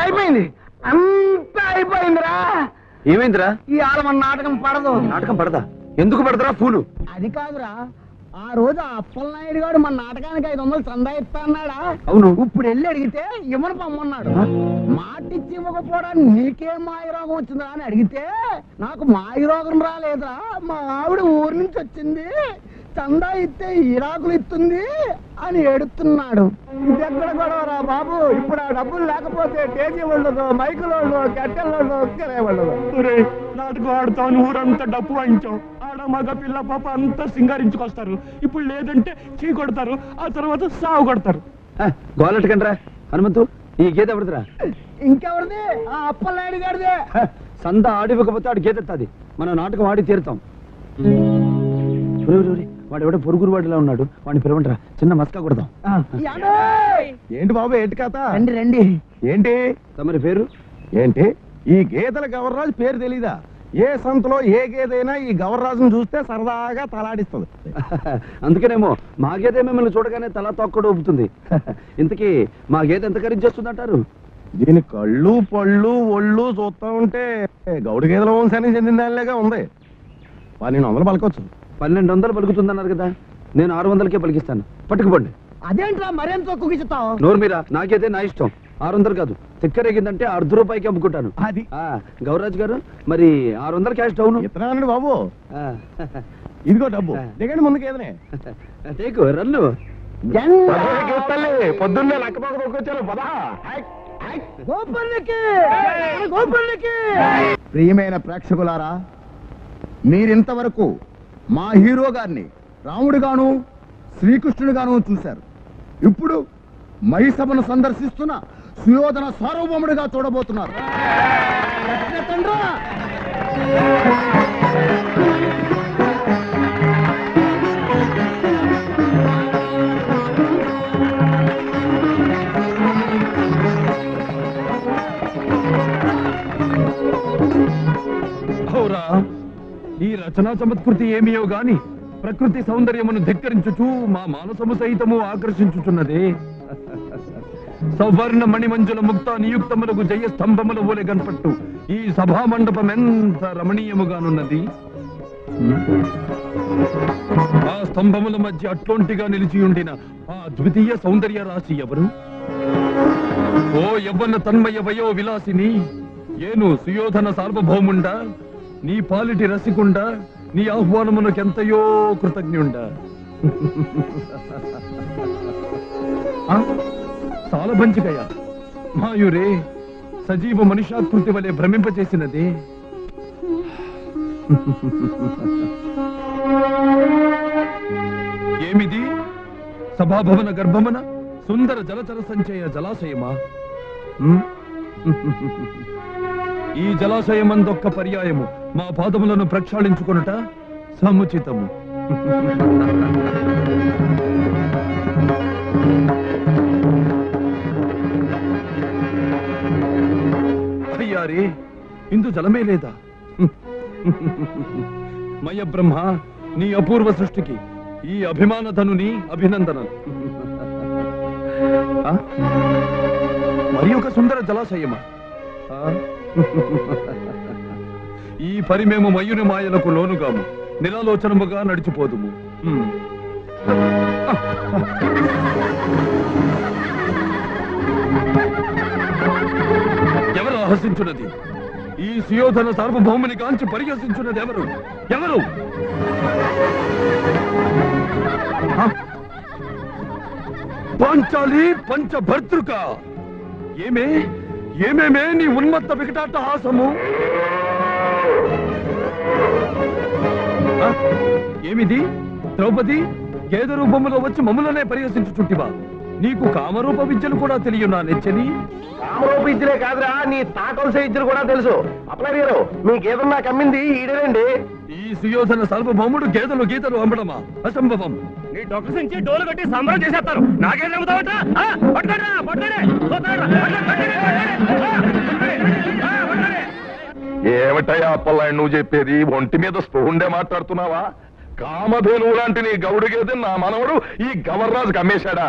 అయిపోయింది అంతా అయిపోయిందిరా. ఏమైందిరా? ఈ ఆడ మన నాటకం పడదు. నాటకం పడదా? ఎందుకు పడదురా? పూలు అది కాదురా, ఆ రోజు ఆ అప్పలనాయుడు గారు మన నాటకానికి 500 చందా ఇస్తా అన్నాడా? అవును. ఇప్పుడు వెళ్ళి అడిగితే ఇమ్మని పమ్మన్నాడు. మాటిచ్చి ఇవ్వకపోవడానికి నీకేం మాయరోగం వచ్చిందా అని అడిగితే నాకు మాయరోగం రాలేదురా, మా ఆవిడ ఊరి నుంచి వచ్చింది, చందా ఇస్తే ఇరాకులు ఇస్తుంది అని ఎడుతున్నాడు. ఇదెక్కడ గొడవరా బాబు? ఇప్పుడు ఆ డబ్బులు లేకపోతే టేజీ ఉండదు, మైకులు ఉండదు, కట్టెలు ఉండదు, కిరాయి ఉండదు. నాటకం ఆడుతాను, ఊరంతా డప్పు వాయించాం, ఆడ మగ పిల్ల పాప అంతా సింగారించుకొస్తారు. ఇప్పుడు లేదంటే చీ కొడతారు, ఆ తర్వాత సాగు కొడతారు. గోలెట్టకండ్రా. హనుమంతు, ఈ గీత ఎవరిదిరా? ఇంకెవరిది? ఆ అప్పలనాయుడు గారిదే. సంద ఆడివ్వకపోతే ఆడు గీతెత్తాది. మన నాటకం ఆడి తీరుతాం. వాడు ఎవడో పొరుగురు వాడిలా ఉన్నాడు, వాడిని పిలవంటరా, చిన్న మస్కా కొడదాం. ఏంటి బాబు, ఏంటి కథ? రండి రండి. ఏంటి తమరి పేరు ఏంటి? ఈ గేదెల గవర్రాజు పేరు తెలీదా? ఏ సంతలో ఏ గేదైనా ఈ గవర్రాజును చూస్తే సరదాగా తలాడిస్తుంది. అందుకేనేమో మా గేదె మిమ్మల్ని చూడగానే తల తొక్కడు ఊపుతుంది. ఇంతకీ మా గేదె ఎంత ఖరీచేస్తుందంటారు? దీని కళ్ళు పళ్ళు ఒళ్ళు చూస్తా ఉంటే గౌడు గేదెల వంశానికి చెందిన దానిలాగా ఉంది. 1200 పలకొచ్చు. 1200 పలుకుతుందన్నారు కదా, నేను 600కే పలికిస్తాను. పట్టుకుపోండి. అదేంట్రా మరేంత తక్కువకిస్తావు? నోరు మీరా, నాకైతే నా ఇష్టం. 600 కాదు, తిక్కరేగిందంటే ₹1/2 అమ్ముకుంటాను. అది గౌరాజ్ గారు, మరి 600 క్యాష్ డౌన్. ఇతరానండి బాబు. ఇదిగో డబ్బు, దిగండి ముందుకు. ఏదనే టేకు రన్ను. పొద్దున్నే లక్కపాక పట్టుకొచ్చారు. ప్రియమైన ప్రేక్షకులారా, మీరింతవరకు మా హీరో గారిని రాముడిగాను శ్రీకృష్ణుడిగాను చూశారు. ఇప్పుడు మహిసభను సందర్శిస్తున్న సుయోధన సార్వభౌముడిగా చూడబోతున్నారు. ఈ రచనా చమత్కృతి ఏమియో గాని ప్రకృతి సౌందర్యమును ధిక్కరించుచు మా మానసము సహితము ఆకర్షించుచున్నదే. సవర్ణ మణిమంజుల ముక్త నియుక్తములకు జయ స్తంభముల ఓలె కనపట్టు ఈ సభా మండపం ఎంత రమణీయముగానున్నది. ఆ స్తంభముల మధ్య అట్లొంటిగా నిలిచి ఉండిన ఆ ద్వితీయ సౌందర్య రాశి ఎవరు? ఓ యవ్వన తన్మయ వయో విలాసిని, ఏను సుయోధన సార్వభౌముండా, నీ పాలిటి రసికుండా, నీ ఆహ్వానమునకెంతయో కృతజ్ఞుండా. సాలబంచికయ మాయురే, సజీవ మనుషాకృతి వలె భ్రమింపచేసినదే. ఏమిది? సభాభవన గర్భమన సుందర జలచర సంచయ జలాశయమా? ఈ జలాశయమందొక్క పర్యాయము మా పాదములను ప్రక్షాళించుకొనుట సముచితము. అయ్యారే, ఇందు జలమే లేదా? మయ బ్రహ్మ, నీ అపూర్వ సృష్టికి ఈ అభిమానధనుని అభినందనలు. మరి ఒక సుందర జలాశయమా? ఈ పరి మేము మయూని మాయలకు లోనుగాము, నిరాలోచనముగా నడిచిపోదుము. ఎవరు ఆహసించున్నది? ఈ సుయోధన సార్వభౌముని కాంచి పరిహసించున్నది ఎవరు? ఎవరు? పాంచాలి పంచభర్తృక. ఏమేమే నీ ఉన్మత్త వికటాట్టహాసము? ఏమిది? ద్రౌపది గేద రూపములో వచ్చి మమ్ములనే పరిహసించుచుంటివా? నీకు కామరూప విద్యలు కూడా తెలియనా నెచ్చని? కామరూప విద్యలే కాదురా, నీ తాకొలసే విద్యలు కూడా తెలుసు. అప్లై గారు, మీ గేదెలు నాకు అమ్మింది ఈడేనండి. ఈ సుయోధన సార్వభౌముడు గేదెలు గీతలు అమ్మడమా? అసంభవం. నీ డొక్క నుంచి డోలు కట్టి సంబరం చేసేస్తారు. నాకేం నమ్ముతావట? ఏమిటయ్యా అప్పల్లాయ్ నువ్వు చెప్పేది? ఒంటి మీద స్పృహుండే మాట్లాడుతున్నావా? కామధేనువు లాంటి నీ గౌడు గేదె నా మనవడు ఈ గవర్రాజుకి అమ్మేశాడా?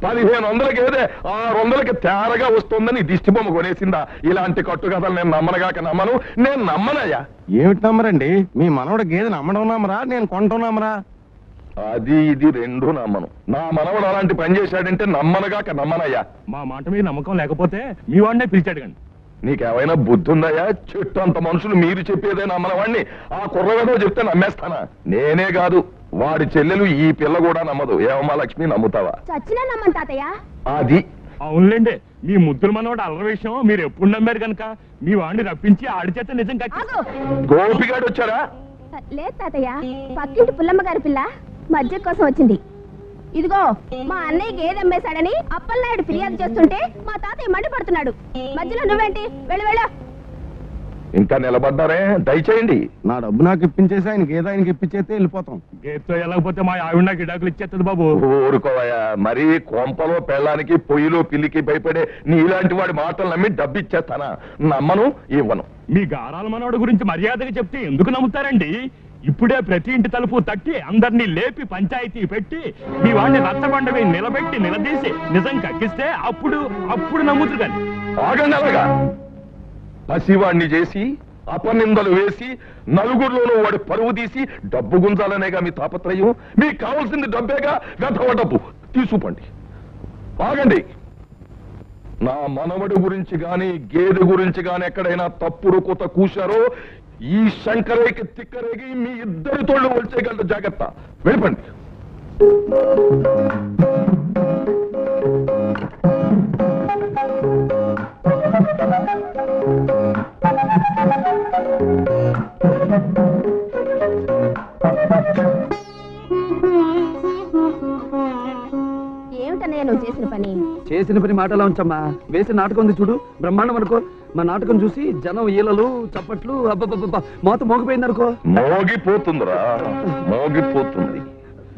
1500 గేదె 600కి తేరగా వస్తుందని దిష్టి బొమ్మ కొనేసిందా? ఇలాంటి కట్టుకథలు నేను నమ్మనగాక నమ్మను, నేను నమ్మనయ్యా. ఏమిటి నమ్మరండి? మీ మనవడు గేదెని అమ్మడం నమ్మరా, నేను కొంటున్నామరా? అది ఇది రెండు నమ్మను. నా మనవడు అలాంటి పని చేశాడంటే నమ్మనగాక నమ్మనయ్యా. మా మాట మీద నమ్మకం లేకపోతే మీ వాడినే పిలిచాడు కానీ. నీకేమైనా బుద్ధి ఉందయ్యా? చుట్టూ అంత మనుషులు మీరు చెప్పేదే నమ్మనవాడిని ఆ కుర్రగదో చెప్తే నమ్మేస్తానా? నేనే కాదు, వాడి చెల్లెలు ఈ పిల్ల కూడా నమ్మదు. ఏమమ్మా లక్ష్మి, నమ్ముతావా? చచ్చినా నమ్మను తాతయ్య. అది అవునులేండి, మీ ముద్దుల మనవాడు అల్లరి విషయం మీరు ఎప్పుడు నమ్మారు కనుక మీ వాడిని రప్పించి ఆడి చేత నిజం కట్టి. ఆగు. గోపిగాడు వచ్చారా? లేదు తాతయ్య, పక్కింటి పుల్లమ్మ గారి పిల్ల మధ్య కోసం వచ్చింది. ఇదిగో మా అన్నయ్య గేదె అమ్మేశాడని అప్పలనాయుడు ఫిర్యాదు చేస్తుంటే మా తాతయ్య మండిపడుతున్నాడు. మధ్యలో నువ్వేంటి? వెళ్ళు వెళ్ళు. ఇంకా నిలబడ్డారే, దయచేయండి. నా డబ్బు నాకు ఇప్పించేసి ఆయన గేదె ఆయనకి ఇప్పించేస్తే వెళ్ళిపోతాం. గేత్తో వెళ్ళకపోతే మా ఆవిడ నాకు ఇడాకులు ఇచ్చేస్తుంది బాబు. ఊరుకోవయ్యా, మరీ కొంపలో పెళ్ళానికి పొయ్యిలో పిల్లికి భయపడే నీలాంటి వాడి మాటలు నమ్మి డబ్బిచ్చేస్తానా? నమ్మను, ఇవ్వను. మీ గారాల మనవాడు గురించి మర్యాదగా చెప్తే ఎందుకు నమ్ముతారండి? ఇప్పుడే ప్రతి ఇంటి తలుపు తట్టి అందరినీ లేపి పంచాయతీ పెట్టి మీ వాడిని రచ్చబండ మీద నిలబెట్టి నిలదీసి నిజం కక్కిస్తే అప్పుడు నమ్ముతారు కానీ. ఆగండి అలాగా. పసివాణ్ణి చేసి అపనిందలు వేసి నలుగురిలోనూ వాడి పరువు తీసి డబ్బు గుంజాలనేగా మీ తాపత్రయం. మీకు కావాల్సింది డబ్బేగా, గతవ డబ్బు తీసుకుండి. ఆగండి. నా మనవడి గురించి గాని గేదె గురించి గాని ఎక్కడైనా తప్పుడు కొత్త కూశారో ఈ శంకరేకి తిక్కరేగి మీ ఇద్దరి తోళ్ళు వచ్చేయగలరు. జాగ్రత్త, వెళ్ళిపండి. ఏమిటన్నయ్య నువ్వు చేసిన పని? చేసిన పని మాటలా ఉంచమ్మా. వేసిన నాటకం ఉంది చూడు, బ్రహ్మాండం అనుకో. మా నాటకం చూసి జనం ఈలలు చప్పట్లు అబ్బబ్బబ్బా మోత మోగిపోయింది అనుకో. మోగిపోతుందిరా, మోగిపోతుంది.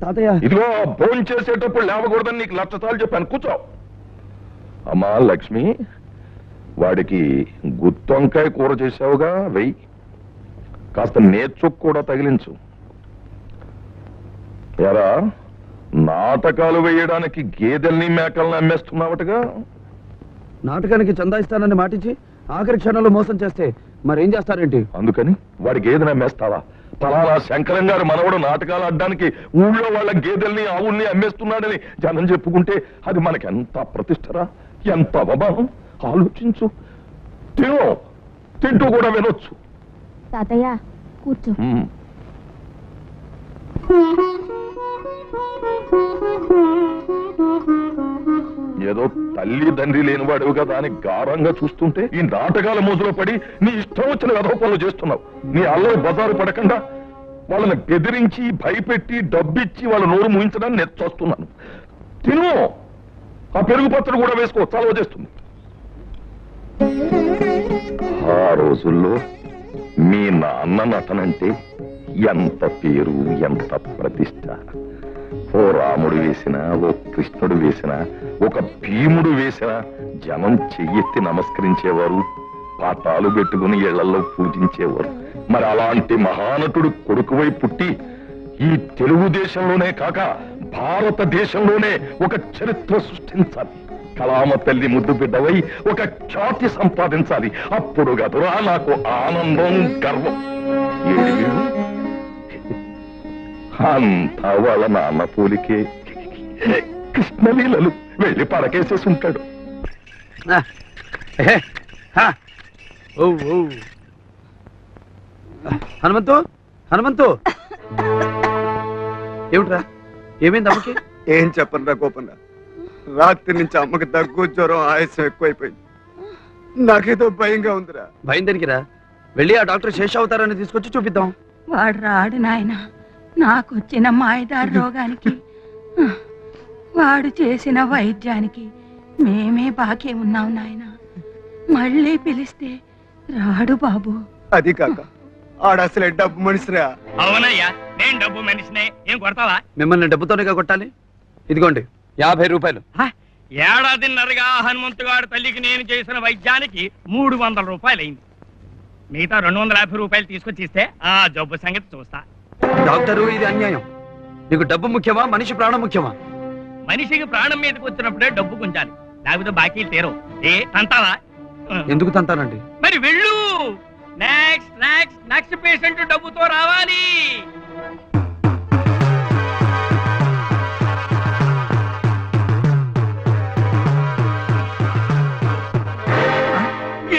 తాతయ్య, ఇదిగో భోజనం చేసేటప్పుడు లేవకూడదని నీకు 1,00,000 సార్లు చెప్పాను. కూర్చో. అమ్మా లక్ష్మి, వాడికి గుత్తొంకాయ కూర చేసావుగా, వెయ్యి. కాస్త నేర్చుకు కూడా తగిలించు. ఎరా, నాటకాలు వేయడానికి గేదెల్ని మేకల్ని అమ్మేస్తున్నావటగా? నాటకానికి చందా ఇస్తానని మాటించి ఆఖరి క్షణంలో మోసం చేస్తే మరేం చేస్తారేంటి? అందుకని వాడి గేదెని అమ్మేస్తావా? ఫలానా శంకరం గారు మనవడు నాటకాలు ఆడడానికి ఊళ్ళో వాళ్ళ గేదెల్ని ఆవుల్ని అమ్మేస్తున్నాడని జనం చెప్పుకుంటే అది మనకి ఎంత ప్రతిష్టరా, ఎంత అవమానం. ఆలోచించు. తింటూ కూడా వినొచ్చు. తాతయ్య కూర్చో. ఏదో తల్లి తండ్రి లేనివాడు కదా అని గారంగా చూస్తుంటే ఈ నాటకాల మోజులో పడి నీ ఇష్టం వచ్చిన వెధవ పనులు చేస్తున్నావు. నీ అల్లరి బజారు పడకుండా వాళ్ళని బెదిరించి భయపెట్టి డబ్బిచ్చి వాళ్ళ నోరు ముయించడానికి నేను చూస్తున్నాను. తిను, ఆ పెరుగు పచ్చడి కూడా వేసుకో, చలవ చేస్తుంది. ఆ రోజుల్లో మీ నాన్న నటనంటే ఎంత పేరు, ఎంత ప్రతిష్ట. ఓ రాముడు వేసినా, ఓ కృష్ణుడు వేసినా, ఒక భీముడు వేసినా జనం చెయ్యెత్తి నమస్కరించేవారు, పాటాలు పెట్టుకుని ఇళ్లలో పూజించేవారు. మరి అలాంటి మహానటుడు కొడుకువై పుట్టి ఈ తెలుగుదేశంలోనే కాక భారతదేశంలోనే ఒక చరిత్ర సృష్టించాలి. కళామ తల్లి ముద్దు బిడ్డవై ఒక ఖ్యాతి సంపాదించాలి. అప్పుడు కదురా నాకు ఆనందం, గర్వం. అంతా వాళ్ళ నాన్న పోలికే. కృష్ణలీలలు వెళ్ళి పడకేసేసి ఉంటాడు. హనుమంతు, హనుమంతు, ఏమిట్రా, ఏమైంది అమ్మకి? ఏం చెప్పనురా గోపన్న, రాత్రి నుంచి అమ్మకి దగ్గు, జ్వరం, ఆయాసం ఎక్కువైపోయింది. నాకేదో భయంగా ఉందిరా. భయం దేనికిరా? వెళ్ళి ఆ డాక్టర్ శేషావతారాన్ని తీసుకొచ్చి చూపిద్దాం. వాడు రాడు నాయన. నాకొచ్చిన మాయదారి రోగానికి వాడు చేసిన వైద్యానికి మేమే బాకీ ఉన్నాం నాయన. మళ్ళీ పిలిస్తే రాడు బాబు. అది కాక ఆడ అసలే డబ్బు మనిషిరా. అవునయ్యా, నేను డబ్బు మనిషినే. ఏం కొడతావా? మిమ్మల్ని డబ్బుతోనే కొట్టాలి. ఇదిగోండి 50 రూపాయలు. ఏడాదిన్నరగా హనుమంతుగాడు తల్లికి నేను చేసిన వైద్యానికి 300 రూపాయలు అయింది. మిగతా 250 రూపాయలు తీసుకొచ్చి ఇస్తే ఆ జబ్బు సంగతి చూస్తా. డాక్టరు ఇది అన్యాయం. నీకు డబ్బు ముఖ్యమా, మనిషి ప్రాణం ముఖ్యమా? మనిషికి ప్రాణం మీదకి వచ్చినప్పుడే డబ్బు గుంజాలి, లేకపోతే బాకీ తీరవు. ఏ అంటావా? ఎందుకు తంతానండి? మరి వెళ్ళు. నెక్స్ట్ నెక్స్ట్ నెక్స్ట్ పేషెంట్ డబ్బుతో రావాలి.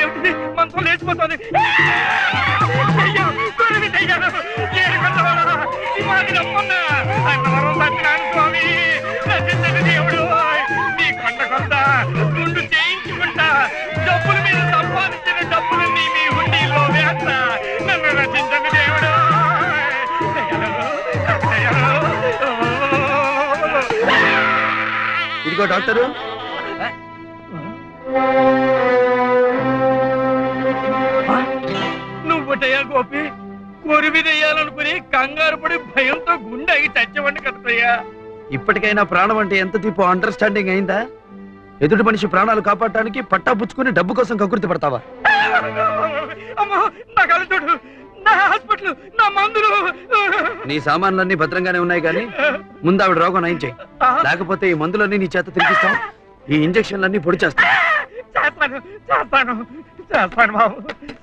ఏమిటి మనతో లేచిపోతుంది? స్వామి రచించండి దేవుడు, నీ కొండ కొంత గుండు చేయించుకుంటా, డబ్బుల మీద సంపాదించిన డబ్బులన్నీ మీ హుండీలో వేస్తా. నన్ను రచించండి దేవుడు. ఇదిగో డాక్టరు. నువ్వుటయ్యా గోపి, కొరివిదయ్యాలనుకుని కంగారు పడి భయంతో గుండె అయి చచ్చవండి కదయ్యా. ఇప్పటికైనా ప్రాణం అంటే ఎంత తీపో అండర్స్టాండింగ్ అయిందా? ఎదుటి మనిషి ప్రాణాలు కాపాడటానికి పట్టా పుచ్చుకుని డబ్బు కోసం కకృతి పడతావా? అమ్మా, నా కళ్ళు చూడు, నా హాస్పిటల్, నా మందులు. నీ సామాన్లన్నీ భద్రంగానే ఉన్నాయి కానీ ముందు ఆవిడ రోగం నయం చేయి, లేకపోతే ఈ మందులన్నీ నీ చేత తిరిగిస్తాం, ఈ ఇంజక్షన్లన్నీ పొడి చేస్తాం. చేస్తాను చేస్తాను చేస్తాను బాబు,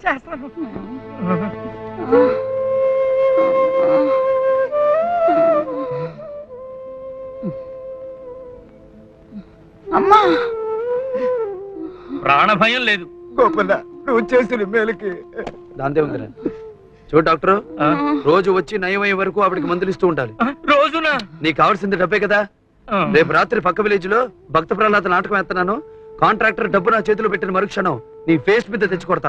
చేస్తాను. అమ్మా, ప్రాణ భయం లేదు. గోపన్న, నువ్వు చేసిన మేలుకి దాంతే ఉందిరా. చూడు డాక్టర్, రోజు వచ్చి నయమయ్యే వరకు ఆవిడకి మందులు ఇస్తూ ఉండాలి. రోజున నీకు కావాల్సింది డబ్బే కదా. రేపు రాత్రి పక్క విలేజ్ లో భక్త ప్రహ్లాద నాటకం ఎత్తనాను. కాంట్రాక్టర్ డబ్బు నా చేతిలో పెట్టిన మరుక్షణం నీ ఫేస్ మీద తెచ్చి కొడతాను.